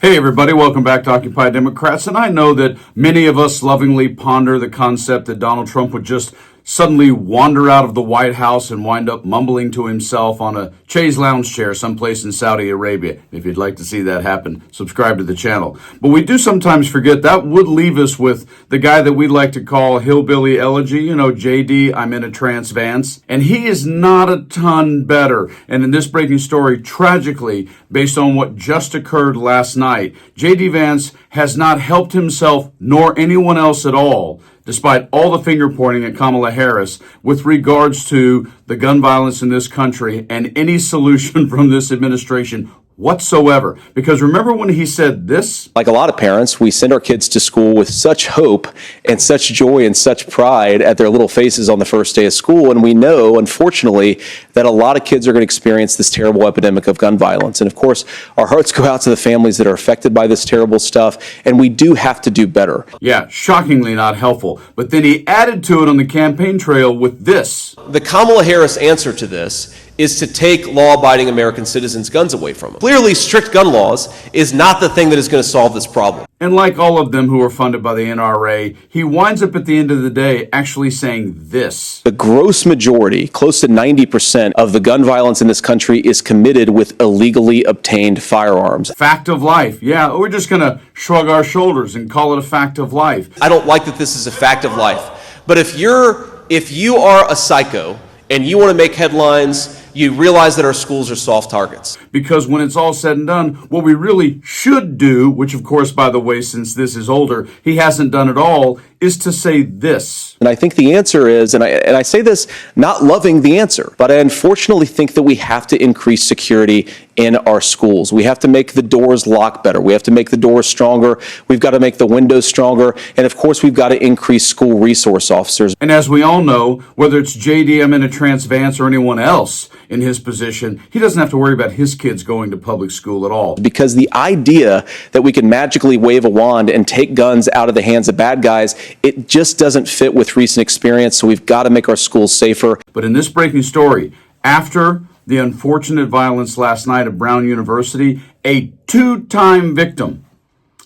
Hey everybody, welcome back to Occupy Democrats. And I know that many of us lovingly ponder the concept that Donald Trump would just suddenly wander out of the White House and wind up mumbling to himself on a chaise lounge chair someplace in Saudi Arabia. If you'd like to see that happen, subscribe to the channel. But we do sometimes forget that would leave us with the guy that we'd like to call Hillbilly Elegy, JD, I'm in a Trance Vance. And he is not a ton better. And in this breaking story, tragically, based on what just occurred last night, JD Vance has not helped himself nor anyone else at all, despite all the finger pointing at Kamala Harris with regards to the gun violence in this country and any solution from this administration whatsoever. Because remember when he said this? Like a lot of parents, we send our kids to school with such hope and such joy and such pride at their little faces on the first day of school. And we know, unfortunately, that a lot of kids are going to experience this terrible epidemic of gun violence. And of course, our hearts go out to the families that are affected by this terrible stuff. And we do have to do better. Yeah, shockingly not helpful. But then he added to it on the campaign trail with this. The Kamala Harris answer to this is to take law-abiding American citizens' guns away from them. Clearly, strict gun laws is not the thing that is going to solve this problem. And like all of them who are funded by the NRA, he winds up at the end of the day actually saying this. The gross majority, close to 90% of the gun violence in this country is committed with illegally obtained firearms. Fact of life. Yeah, we're just going to shrug our shoulders and call it a fact of life. I don't like that this is a fact of life. But if you are a psycho and you want to make headlines, you realize that our schools are soft targets. Because when it's all said and done, what we really should do, which of course, by the way, since this is older, he hasn't done it all, is to say this. And I think the answer is, and I say this not loving the answer, but I unfortunately think that we have to increase security in our schools. We have to make the doors lock better. We have to make the doors stronger. We've got to make the windows stronger. And of course, we've got to increase school resource officers. And as we all know, whether it's JD, I'm in a Trance Vance, or anyone else in his position, he doesn't have to worry about his kids going to public school at all. Because the idea that we can magically wave a wand and take guns out of the hands of bad guys, it just doesn't fit with recent experience. So we've got to make our schools safer. But in this breaking story, after the unfortunate violence last night at Brown University, a two-time victim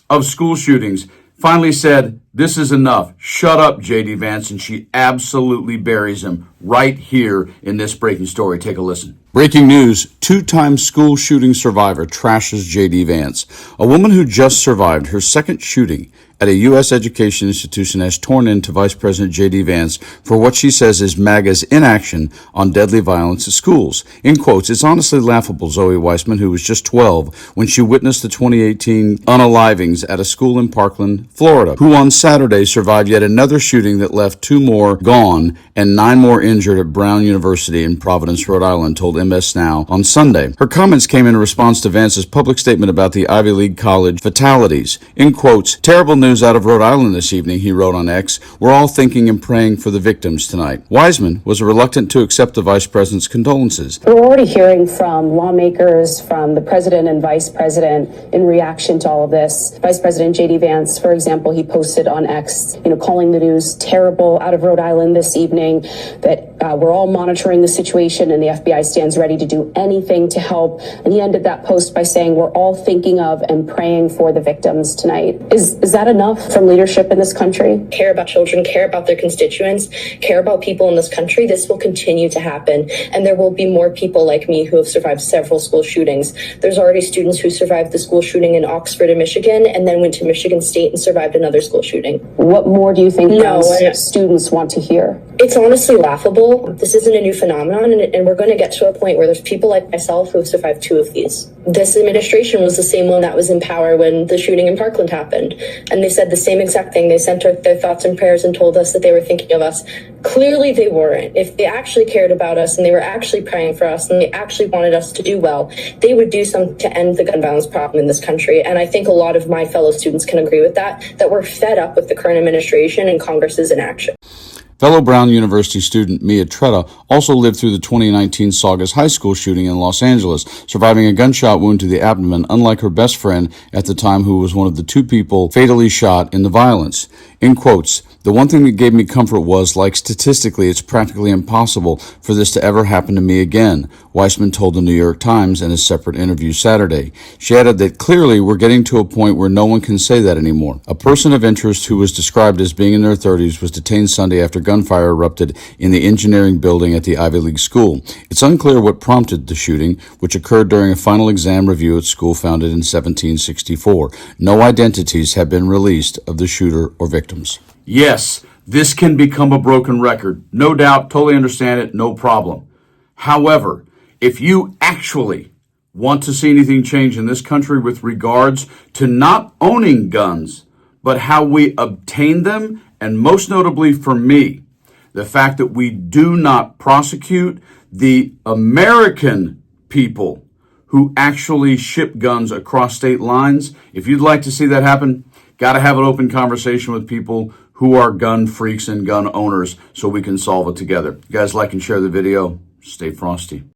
of school shootings finally said, "This is enough. Shut up, JD Vance," and she absolutely buries him right here in this breaking story. Take a listen. Breaking news, two-time school shooting survivor trashes JD Vance. A woman who just survived her second shooting at a U.S. education institution has torn into Vice President JD Vance for what she says is MAGA's inaction on deadly violence at schools. In quotes, "It's honestly laughable," Zoe Weissman, who was just 12 when she witnessed the 2018 unalivings at a school in Parkland, Florida, who on Saturday survived yet another shooting that left 2 more gone and 9 more injured at Brown University in Providence, Rhode Island, told MS Now on Sunday. Her comments came in response to Vance's public statement about the Ivy League college fatalities. In quotes, "Terrible news out of Rhode Island this evening," he wrote on X. "We're all thinking and praying for the victims tonight." Weissman was reluctant to accept the vice president's condolences. We're already hearing from lawmakers, from the president and vice president in reaction to all of this. Vice President JD Vance, for example, he posted on X, calling the news terrible out of Rhode Island this evening, that we're all monitoring the situation and the FBI stands ready to do anything to help. And he ended that post by saying, "We're all thinking of and praying for the victims tonight." Is that enough from leadership in this country? Care about children, care about their constituents, care about people in this country. This will continue to happen. And there will be more people like me who have survived several school shootings. There's already students who survived the school shooting in Oxford and Michigan and then went to Michigan State and survived another school shooting. What more do you think students want to hear? It's honestly laughable. This isn't a new phenomenon, and we're going to get to a point where there's people like myself who have survived 2 of these. This administration was the same one that was in power when the shooting in Parkland happened, and they said the same exact thing. They sent their thoughts and prayers and told us that they were thinking of us. Clearly they weren't. If they actually cared about us and they were actually praying for us and they actually wanted us to do well, they would do something to end the gun violence problem in this country. And I think a lot of my fellow students can agree with that we're fed up with the current administration and Congress's inaction. Fellow Brown University student Mia Tretta also lived through the 2019 Saugus High School shooting in Los Angeles, surviving a gunshot wound to the abdomen, unlike her best friend at the time, who was one of the 2 people fatally shot in the violence. In quotes, the one thing that gave me comfort was, like statistically, it's practically impossible for this to ever happen to me again, Weissman told the New York Times in a separate interview Saturday. She added that clearly we're getting to a point where no one can say that anymore. A person of interest who was described as being in their 30s was detained Sunday after gunfire erupted in the engineering building at the Ivy League school. It's unclear what prompted the shooting, which occurred during a final exam review at school founded in 1764. No identities have been released of the shooter or victims. Yes, this can become a broken record. No doubt, totally understand it, no problem. However, if you actually want to see anything change in this country with regards to not owning guns, but how we obtain them, and most notably for me, the fact that we do not prosecute the American people who actually ship guns across state lines, if you'd like to see that happen, got to have an open conversation with people who are gun freaks and gun owners so we can solve it together. You guys like and share the video. Stay frosty.